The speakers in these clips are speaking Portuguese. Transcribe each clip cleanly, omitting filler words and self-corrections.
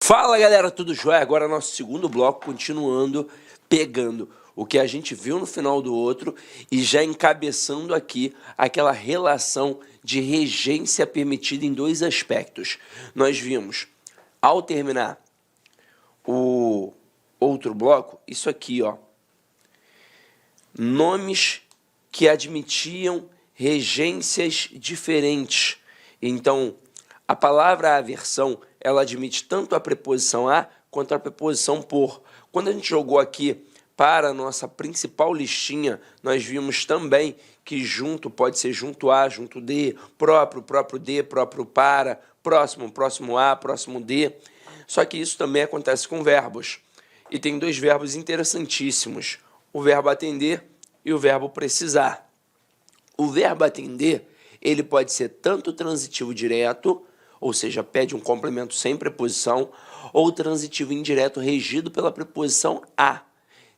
Fala galera, tudo jóia? Agora nosso segundo bloco, continuando, pegando o que a gente viu no final do outro e já encabeçando aqui aquela relação de regência permitida em dois aspectos. Nós vimos, ao terminar o outro bloco, isso aqui, ó, nomes que admitiam regências diferentes. Então, a palavra aversão, ela admite tanto a preposição a quanto a preposição por. Quando a gente jogou aqui para a nossa principal listinha, nós vimos também que junto pode ser junto a, junto de, próprio, próprio de, próprio para, próximo, próximo a, próximo de. Só que isso também acontece com verbos. E tem dois verbos interessantíssimos, o verbo atender e o verbo precisar. O verbo atender, ele pode ser tanto transitivo direto, ou seja, pede um complemento sem preposição, ou transitivo indireto regido pela preposição a.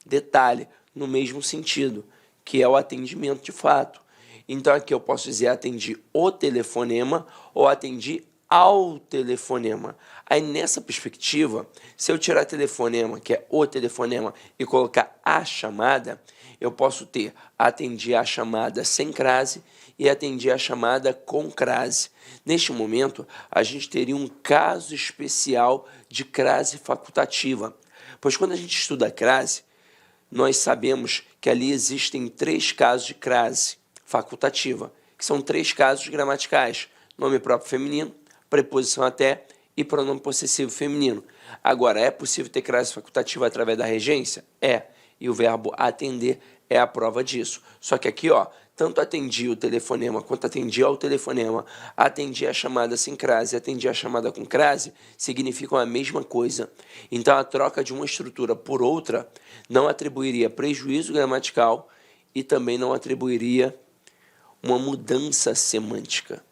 Detalhe, no mesmo sentido, que é o atendimento de fato. Então aqui eu posso dizer atendi o telefonema ou atendi ao telefonema. Aí nessa perspectiva, se eu tirar telefonema, que é o telefonema, e colocar a chamada, eu posso ter atendi a chamada sem crase e atendi a chamada com crase. Neste momento, a gente teria um caso especial de crase facultativa, pois quando a gente estuda crase, nós sabemos que ali existem três casos de crase facultativa, que são três casos gramaticais: nome próprio feminino, preposição até e pronome possessivo feminino. Agora, é possível ter crase facultativa através da regência? É, e o verbo atender é a prova disso. Só que aqui, ó, tanto atendi o telefonema quanto atendi ao telefonema, atendi a chamada sem crase, atendi a chamada com crase, significam a mesma coisa. Então, a troca de uma estrutura por outra não atribuiria prejuízo gramatical e também não atribuiria uma mudança semântica.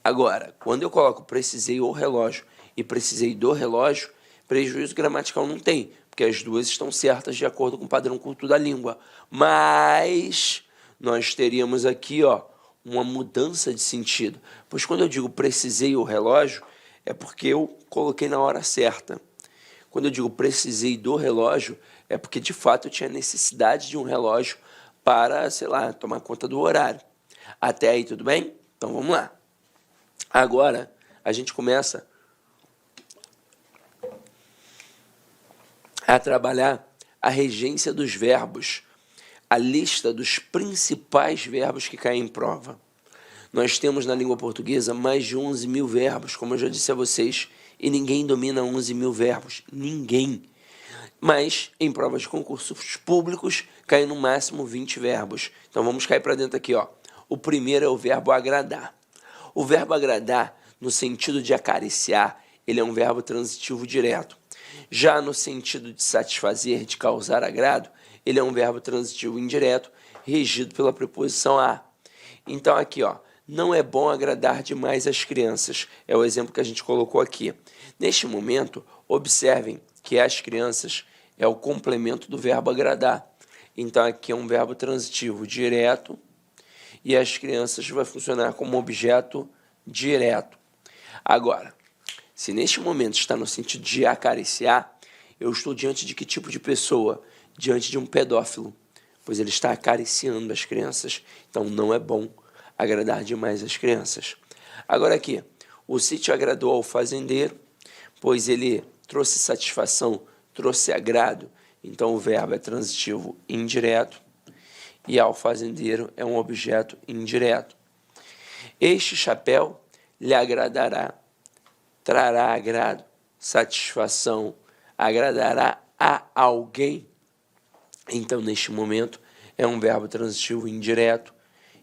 Agora, quando eu coloco precisei o relógio e precisei do relógio, prejuízo gramatical não tem, porque as duas estão certas de acordo com o padrão culto da língua. Mas nós teríamos aqui, ó, uma mudança de sentido. Pois quando eu digo precisei o relógio, é porque eu coloquei na hora certa. Quando eu digo precisei do relógio, é porque de fato eu tinha necessidade de um relógio para, sei lá, tomar conta do horário. Até aí tudo bem? Então vamos lá. Agora a gente começa a trabalhar a regência dos verbos, a lista dos principais verbos que caem em prova. Nós temos na língua portuguesa mais de 11 mil verbos, como eu já disse a vocês, e ninguém domina 11 mil verbos, ninguém. Mas em provas de concursos públicos caem no máximo 20 verbos. Então vamos cair para dentro aqui, ó. O primeiro é o verbo agradar. O verbo agradar, no sentido de acariciar, ele é um verbo transitivo direto. Já no sentido de satisfazer, de causar agrado, ele é um verbo transitivo indireto, regido pela preposição a. Então aqui, ó, não é bom agradar demais as crianças, é o exemplo que a gente colocou aqui. Neste momento, observem que as crianças é o complemento do verbo agradar. Então aqui é um verbo transitivo direto e as crianças vai funcionar como objeto direto. Agora, se neste momento está no sentido de acariciar, eu estou diante de que tipo de pessoa? Diante de um pedófilo, pois ele está acariciando as crianças. Então não é bom agradar demais as crianças. Agora aqui, o sítio agradou ao fazendeiro, pois ele trouxe satisfação, trouxe agrado. Então o verbo é transitivo indireto e ao fazendeiro é um objeto indireto. Este chapéu lhe agradará, trará agrado, satisfação, agradará a alguém. Então, neste momento, é um verbo transitivo indireto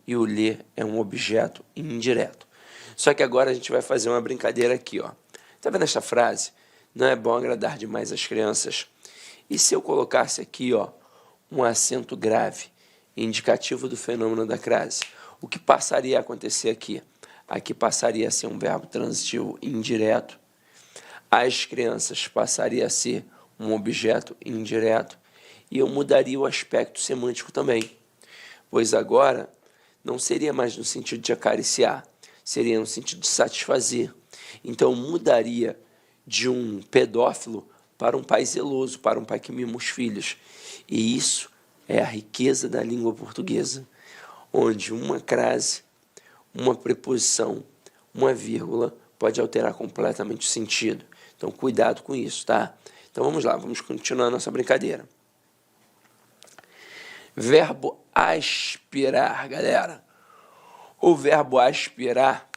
e o ler é um objeto indireto. Só que agora a gente vai fazer uma brincadeira aqui, ó. Tá vendo essa frase? Não é bom agradar demais as crianças. E se eu colocasse aqui, ó, um acento grave, indicativo do fenômeno da crase? O que passaria a acontecer aqui? Aqui passaria a ser um verbo transitivo indireto. As crianças passaria a ser um objeto indireto. E eu mudaria o aspecto semântico também, pois agora não seria mais no sentido de acariciar, seria no sentido de satisfazer. Então, eu mudaria de um pedófilo para um pai zeloso, para um pai que mima os filhos. E isso é a riqueza da língua portuguesa, onde uma crase, uma preposição, uma vírgula pode alterar completamente o sentido. Então, cuidado com isso, tá? Então, vamos lá, vamos continuar a nossa brincadeira. Verbo aspirar, galera. O verbo aspirar,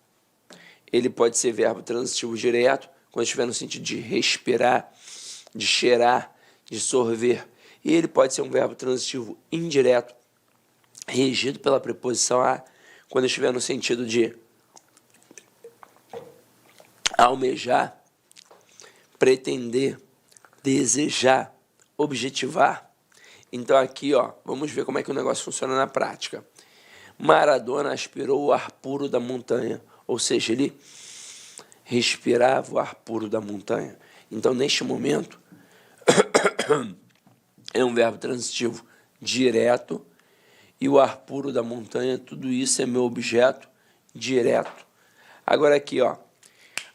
ele pode ser verbo transitivo direto, quando estiver no sentido de respirar, de cheirar, de sorver. E ele pode ser um verbo transitivo indireto, regido pela preposição a, quando estiver no sentido de almejar, pretender, desejar, objetivar. Então aqui, ó, vamos ver como é que o negócio funciona na prática. Maradona aspirou o ar puro da montanha, ou seja, ele respirava o ar puro da montanha. Então, neste momento, é um verbo transitivo direto, e o ar puro da montanha, tudo isso é meu objeto direto. Agora aqui, ó,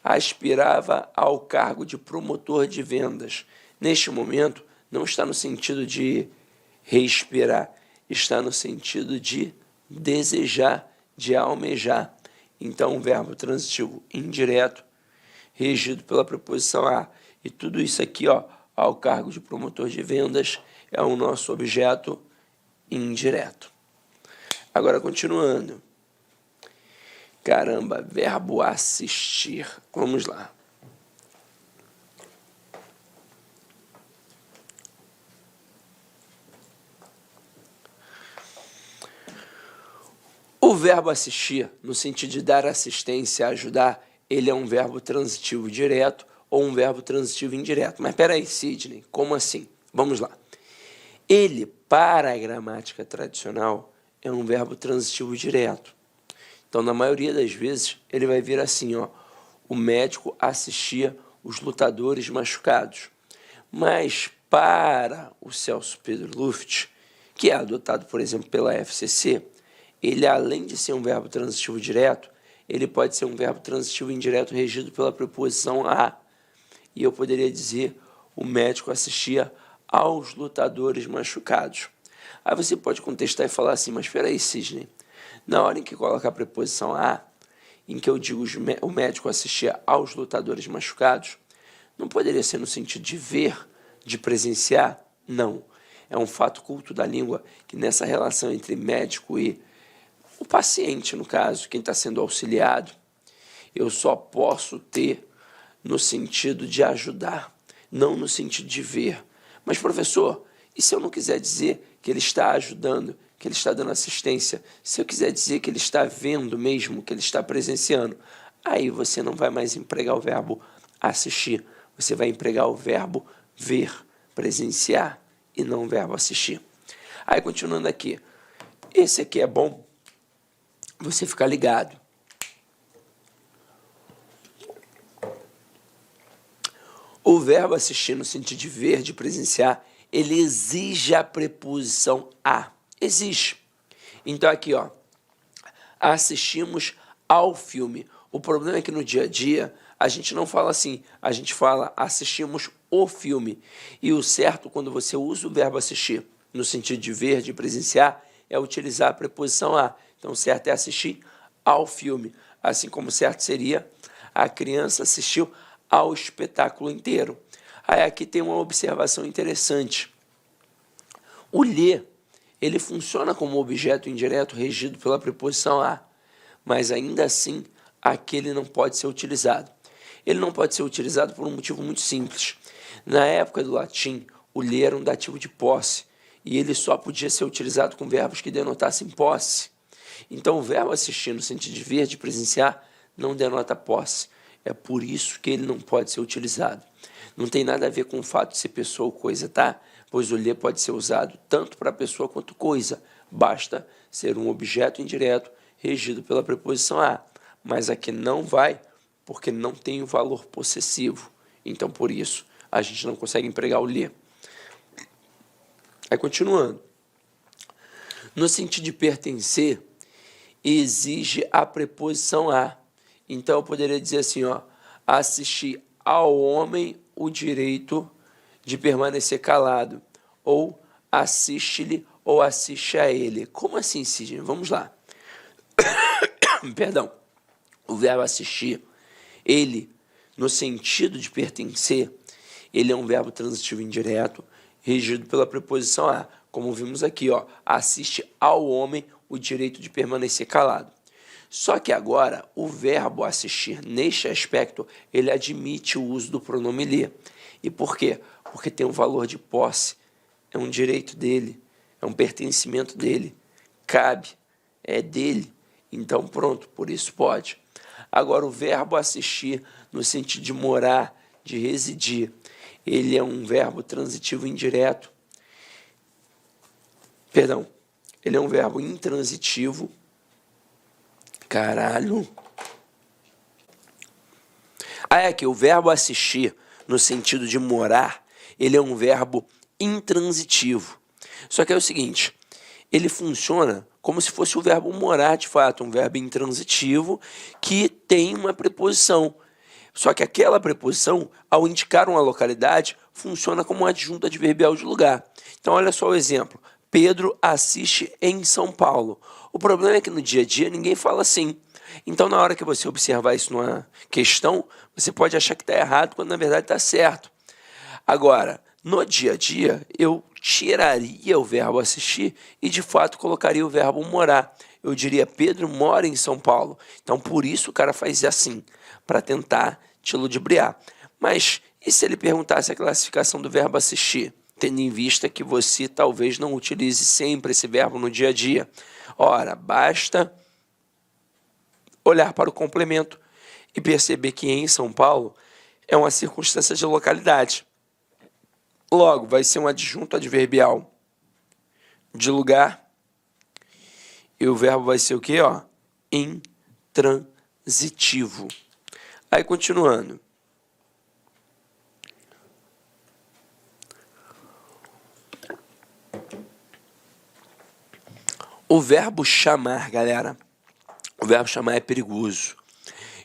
aspirava ao cargo de promotor de vendas. Neste momento, não está no sentido de respirar, está no sentido de desejar, de almejar. Então, um verbo transitivo indireto, regido pela preposição a. E tudo isso aqui, ó, ao cargo de promotor de vendas, é o nosso objeto indireto. Agora, continuando. Caramba, verbo assistir. Vamos lá. O verbo assistir, no sentido de dar assistência, ajudar, ele é um verbo transitivo direto ou um verbo transitivo indireto. Mas espera aí, Sidney, como assim? Vamos lá. Ele, para a gramática tradicional, é um verbo transitivo direto. Então, na maioria das vezes, ele vai vir assim, ó, o médico assistia os lutadores machucados. Mas para o Celso Pedro Luft, que é adotado, por exemplo, pela FCC, ele, além de ser um verbo transitivo direto, ele pode ser um verbo transitivo indireto regido pela preposição a. E eu poderia dizer, o médico assistia aos lutadores machucados. Aí você pode contestar e falar assim, mas espera aí, Sidney, na hora em que coloca a preposição a, em que eu digo o médico assistia aos lutadores machucados, não poderia ser no sentido de ver, de presenciar? Não. É um fato culto da língua que nessa relação entre médico e o paciente, no caso, quem está sendo auxiliado, eu só posso ter no sentido de ajudar, não no sentido de ver. Mas, professor, e se eu não quiser dizer que ele está ajudando, que ele está dando assistência, se eu quiser dizer que ele está vendo mesmo, que ele está presenciando, aí você não vai mais empregar o verbo assistir, você vai empregar o verbo ver, presenciar, e não o verbo assistir. Aí, continuando aqui, esse aqui é bom você ficar ligado. O verbo assistir, no sentido de ver, de presenciar, ele exige a preposição a. Exige. Então, aqui, ó, assistimos ao filme. O problema é que no dia a dia, a gente não fala assim, a gente fala assistimos o filme. E o certo, quando você usa o verbo assistir, no sentido de ver, de presenciar, é utilizar a preposição a. Então, o certo é assistir ao filme. Assim como o certo seria, a criança assistiu ao espetáculo inteiro. Aí aqui tem uma observação interessante. O ler, ele funciona como objeto indireto regido pela preposição a, mas ainda assim, aqui ele não pode ser utilizado. Ele não pode ser utilizado por um motivo muito simples. Na época do latim, o ler era um dativo de posse, e ele só podia ser utilizado com verbos que denotassem posse. Então, o verbo assistir, no sentido de ver, de presenciar, não denota posse. É por isso que ele não pode ser utilizado. Não tem nada a ver com o fato de ser pessoa ou coisa, tá? Pois o ler pode ser usado tanto para pessoa quanto coisa. Basta ser um objeto indireto regido pela preposição a. Mas aqui não vai, porque não tem o valor possessivo. Então, por isso, a gente não consegue empregar o ler. Aí, continuando. No sentido de pertencer, exige a preposição a. Então, eu poderia dizer assim, ó, assistir ao homem o direito de permanecer calado, ou assiste-lhe ou assiste a ele. Como assim, Sidney? Vamos lá. Perdão. O verbo assistir, ele, no sentido de pertencer, ele é um verbo transitivo indireto, regido pela preposição a, como vimos aqui, ó, assiste ao homem o direito de permanecer calado. Só que agora, o verbo assistir, neste aspecto, ele admite o uso do pronome lhe. E por quê? Porque tem um valor de posse, é um direito dele, é um pertencimento dele, cabe, é dele. Então, pronto, por isso pode. Agora, o verbo assistir, no sentido de morar, de residir, ele é um verbo transitivo indireto. Perdão, ele é um verbo intransitivo. Caralho. É que o verbo assistir, no sentido de morar, ele é um verbo intransitivo. Só que é o seguinte, ele funciona como se fosse o verbo morar, de fato, um verbo intransitivo que tem uma preposição. Só que aquela preposição, ao indicar uma localidade, funciona como um adjunto adverbial de lugar. Então, olha só o exemplo. Pedro assiste em São Paulo. O problema é que no dia a dia ninguém fala assim. Então, na hora que você observar isso numa questão, você pode achar que está errado, quando na verdade está certo. Agora, no dia a dia, eu tiraria o verbo assistir e, de fato, colocaria o verbo morar. Eu diria, Pedro mora em São Paulo. Então, por isso o cara faz assim, para tentar te ludibriar. Mas, e se ele perguntasse a classificação do verbo assistir? Tendo em vista que você talvez não utilize sempre esse verbo no dia a dia. Ora, basta olhar para o complemento e perceber que em São Paulo é uma circunstância de localidade. Logo, vai ser um adjunto adverbial de lugar e o verbo vai ser o quê? Ó? Intransitivo. Aí, continuando. O verbo chamar, galera, o verbo chamar é perigoso.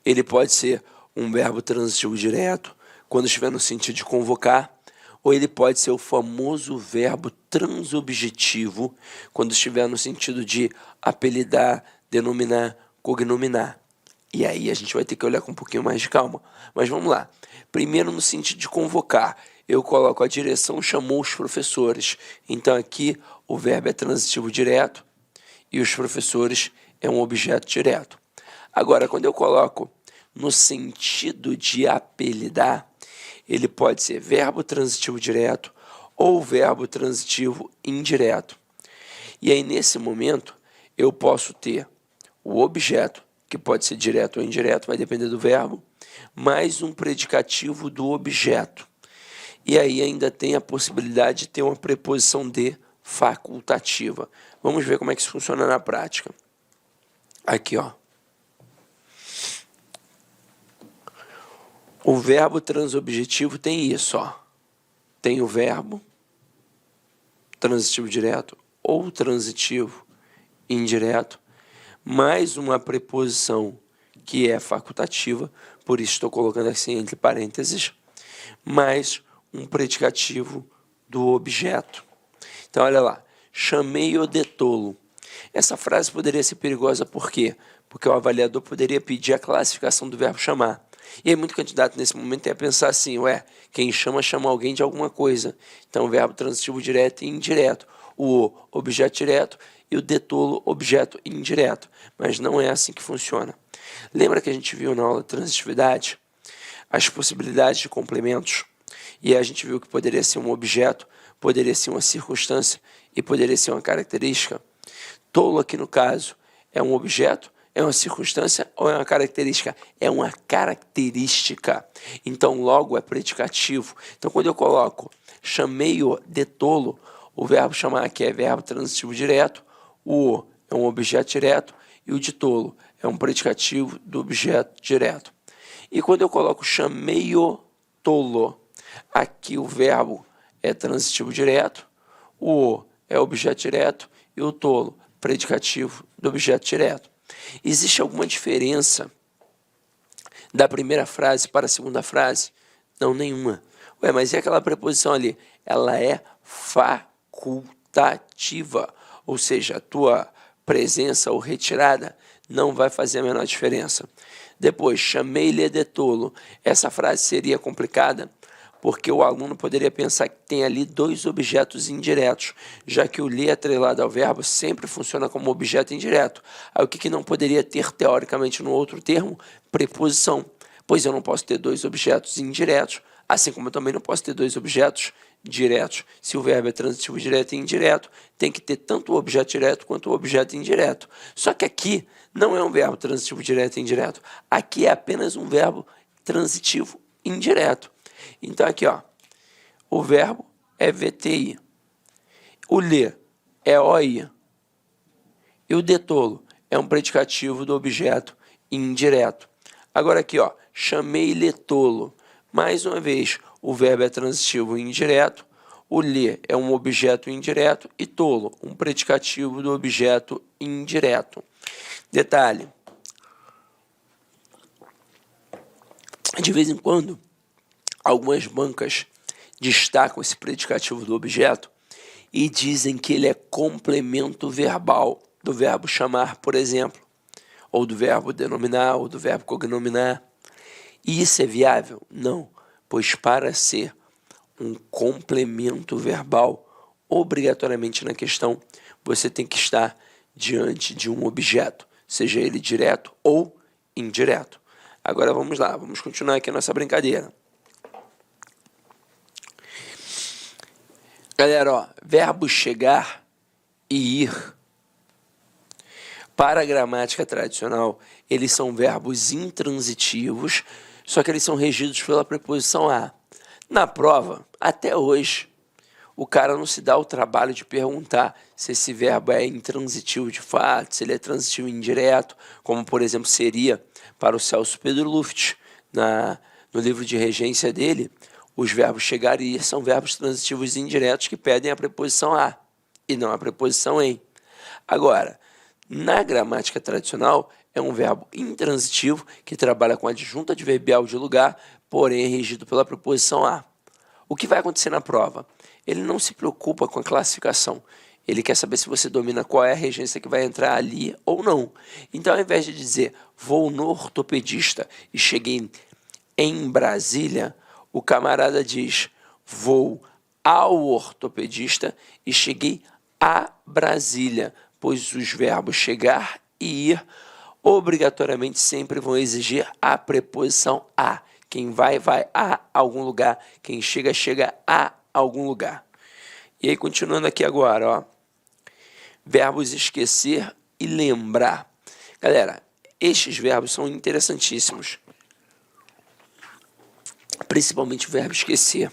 Ele pode ser um verbo transitivo direto, quando estiver no sentido de convocar, ou ele pode ser o famoso verbo transobjetivo, quando estiver no sentido de apelidar, denominar, cognominar. E aí a gente vai ter que olhar com um pouquinho mais de calma. Mas vamos lá. Primeiro, no sentido de convocar, eu coloco a direção chamou os professores. Então aqui o verbo é transitivo direto, e os professores é um objeto direto. Agora, quando eu coloco no sentido de apelidar, ele pode ser verbo transitivo direto ou verbo transitivo indireto. E aí, nesse momento, eu posso ter o objeto, que pode ser direto ou indireto, vai depender do verbo, mais um predicativo do objeto. E aí ainda tem a possibilidade de ter uma preposição de facultativa. Vamos ver como é que isso funciona na prática. Aqui, ó. O verbo transobjetivo tem isso, ó. Tem o verbo transitivo direto ou transitivo indireto, mais uma preposição que é facultativa, por isso estou colocando assim entre parênteses, mais um predicativo do objeto. Então, olha lá, chamei-o de tolo. Essa frase poderia ser perigosa por quê? Porque o avaliador poderia pedir a classificação do verbo chamar. E aí muito candidato nesse momento tem a pensar assim, quem chama, chama alguém de alguma coisa. Então, o verbo transitivo direto e indireto. O objeto direto e o de tolo, objeto indireto. Mas não é assim que funciona. Lembra que a gente viu na aula de transitividade as possibilidades de complementos? E a gente viu que poderia ser um objeto, poderia ser uma circunstância e poderia ser uma característica. Tolo aqui no caso é um objeto, é uma circunstância ou é uma característica? É uma característica. Então, logo é predicativo. Então, quando eu coloco chamei-o de tolo, o verbo chamar aqui é verbo transitivo direto, o é um objeto direto e o de tolo é um predicativo do objeto direto. E quando eu coloco chamei-o tolo, aqui o verbo é transitivo direto, o é objeto direto e o tolo, predicativo do objeto direto. Existe alguma diferença da primeira frase para a segunda frase? Não, nenhuma. Ué, mas e aquela preposição ali? Ela é facultativa, ou seja, a tua presença ou retirada não vai fazer a menor diferença. Depois, chamei-lhe de tolo. Essa frase seria complicada porque o aluno poderia pensar que tem ali dois objetos indiretos, já que o lhe atrelado ao verbo sempre funciona como objeto indireto. Aí o que não poderia ter, teoricamente, no outro termo? Preposição. Pois eu não posso ter dois objetos indiretos, assim como eu também não posso ter dois objetos diretos. Se o verbo é transitivo direto e indireto, tem que ter tanto o objeto direto quanto o objeto indireto. Só que aqui não é um verbo transitivo direto e indireto. Aqui é apenas um verbo transitivo indireto. Então aqui, ó, o verbo é VTI, o lhe é OI e o de tolo é um predicativo do objeto indireto. Agora aqui, ó, chamei-lhe tolo. Mais uma vez, o verbo é transitivo indireto, o lhe é um objeto indireto e tolo, um predicativo do objeto indireto. Detalhe, de vez em quando, algumas bancas destacam esse predicativo do objeto e dizem que ele é complemento verbal do verbo chamar, por exemplo, ou do verbo denominar, ou do verbo cognominar. E isso é viável? Não, pois para ser um complemento verbal, obrigatoriamente na questão, você tem que estar diante de um objeto, seja ele direto ou indireto. Agora vamos lá, vamos continuar aqui a nossa brincadeira. Galera, ó, verbo chegar e ir. Para a gramática tradicional, eles são verbos intransitivos, só que eles são regidos pela preposição a. Na prova, até hoje, o cara não se dá o trabalho de perguntar se esse verbo é intransitivo de fato, se ele é transitivo indireto, como, por exemplo, seria para o Celso Pedro Luft, no livro de regência dele. Os verbos chegar e ir são verbos transitivos indiretos que pedem a preposição a e não a preposição em. Agora, na gramática tradicional, é um verbo intransitivo que trabalha com adjunto adverbial de lugar, porém é regido pela preposição a. O que vai acontecer na prova? Ele não se preocupa com a classificação. Ele quer saber se você domina qual é a regência que vai entrar ali ou não. Então, ao invés de dizer vou no ortopedista e cheguei em Brasília, o camarada diz vou ao ortopedista e cheguei a Brasília, pois os verbos chegar e ir obrigatoriamente sempre vão exigir a preposição a. Quem vai, vai a algum lugar. Quem chega, chega a algum lugar. E aí, continuando aqui agora, ó. Verbos esquecer e lembrar. Galera, estes verbos são interessantíssimos. Principalmente o verbo esquecer.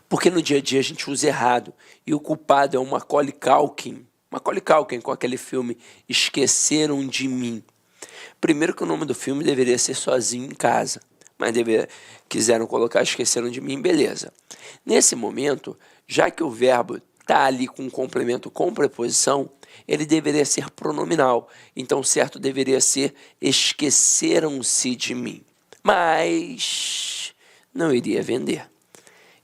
Porque no dia a dia a gente usa errado. E o culpado é o Macaulay Culkin. Macaulay Culkin com aquele filme Esqueceram de Mim. Primeiro que o nome do filme deveria ser Sozinho em Casa. Mas quiseram colocar Esqueceram de Mim, beleza. Nesse momento, já que o verbo está ali com um complemento com preposição, ele deveria ser pronominal. Então, certo deveria ser esqueceram-se de mim. Mas não iria vender.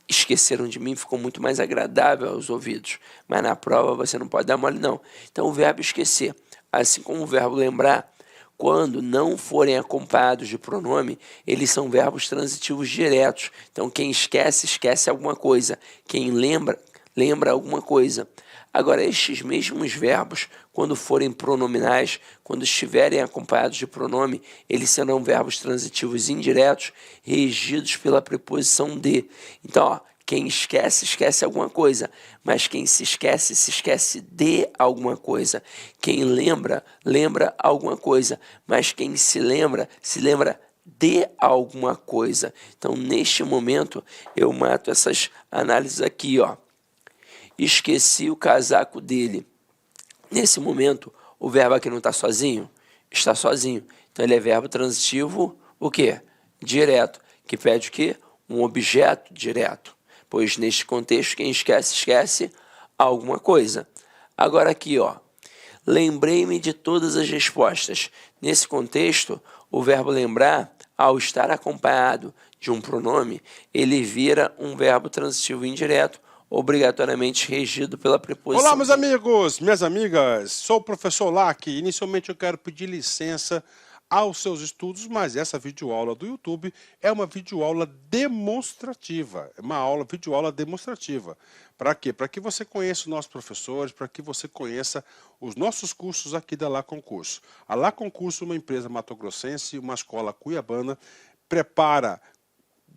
Esqueceram de mim ficou muito mais agradável aos ouvidos. Mas na prova você não pode dar mole, não. Então, o verbo esquecer, assim como o verbo lembrar, quando não forem acompanhados de pronome, eles são verbos transitivos diretos. Então, quem esquece, esquece alguma coisa. Quem lembra, lembra alguma coisa. Agora, estes mesmos verbos, quando forem pronominais, quando estiverem acompanhados de pronome, eles serão verbos transitivos indiretos, regidos pela preposição de. Então, ó, quem esquece, esquece alguma coisa, mas quem se esquece de alguma coisa. Quem lembra, lembra alguma coisa, mas quem se lembra de alguma coisa. Então, neste momento, eu mato essas análises aqui, ó. Esqueci o casaco dele. Nesse momento, o verbo aqui não está sozinho? Está sozinho. Então, ele é verbo transitivo, o quê? Direto. Que pede o quê? Um objeto direto. Pois, neste contexto, quem esquece, esquece alguma coisa. Agora aqui, ó. Lembrei-me de todas as respostas. Nesse contexto, o verbo lembrar ao estar acompanhado de um pronome, ele vira um verbo transitivo indireto, obrigatoriamente regido pela preposição. Olá, meus amigos, minhas amigas, sou o professor Lac. Inicialmente eu quero pedir licença aos seus estudos, mas essa videoaula do YouTube é uma videoaula demonstrativa, é uma videoaula demonstrativa. Para quê? Para que você conheça os nossos professores, para que você conheça os nossos cursos aqui da Lá Concurso. A Lá Concurso é uma empresa matogrossense, uma escola cuiabana, prepara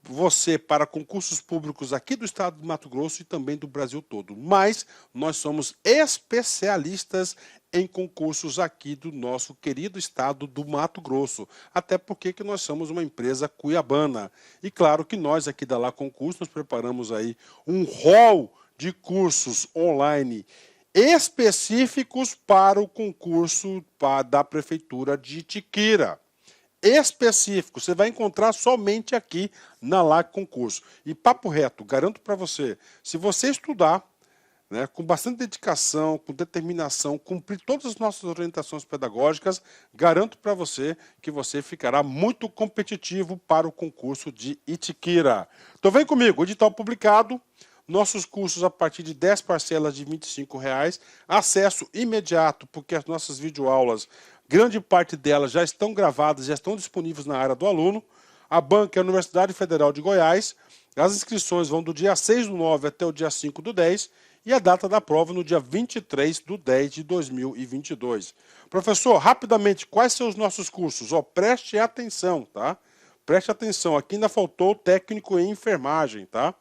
você para concursos públicos aqui do estado do Mato Grosso e também do Brasil todo. Mas nós somos especialistas em concursos aqui do nosso querido estado do Mato Grosso. Até porque que nós somos uma empresa cuiabana. E claro que nós aqui da Lá Concurso, nós preparamos aí um rol de cursos online específicos para o concurso da Prefeitura de Itiquira. Específico, você vai encontrar somente aqui na Lá Concurso. E papo reto, garanto para você, se você estudar, né, com bastante dedicação, com determinação, cumprir todas as nossas orientações pedagógicas, garanto para você que você ficará muito competitivo para o concurso de Itiquira. Então vem comigo, edital publicado, nossos cursos a partir de 10 parcelas de R$ 25,00, acesso imediato, porque as nossas videoaulas, grande parte delas já estão gravadas, já estão disponíveis na área do aluno. A banca é a Universidade Federal de Goiás. As inscrições vão do dia 6/9 até o dia 5/10 e a data da prova no dia 23/10 de 2022. Professor, rapidamente, quais são os nossos cursos? Preste atenção, tá? Preste atenção, aqui ainda faltou o técnico em enfermagem, tá?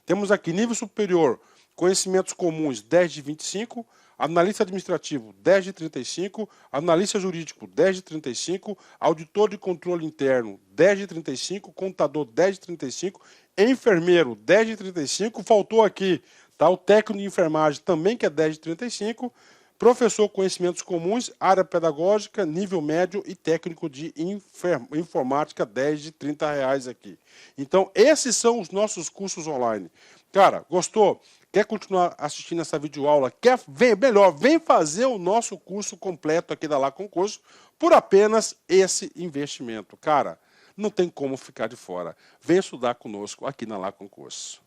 Temos aqui nível superior, conhecimentos comuns 10 de 25, analista administrativo 10 de 35, analista jurídico 10 de 35, auditor de controle interno 10 de 35, contador 10 de 35, enfermeiro 10 de 35, faltou aqui, tá, o técnico de enfermagem também que é 10 de 35, professor conhecimentos comuns, área pedagógica, nível médio e técnico de informática, 10 de R$30 aqui. Então, esses são os nossos cursos online. Cara, gostou? Quer continuar assistindo essa videoaula? Vem fazer o nosso curso completo aqui da Lá Concurso por apenas esse investimento. Cara, não tem como ficar de fora. Vem estudar conosco aqui na Lá Concurso.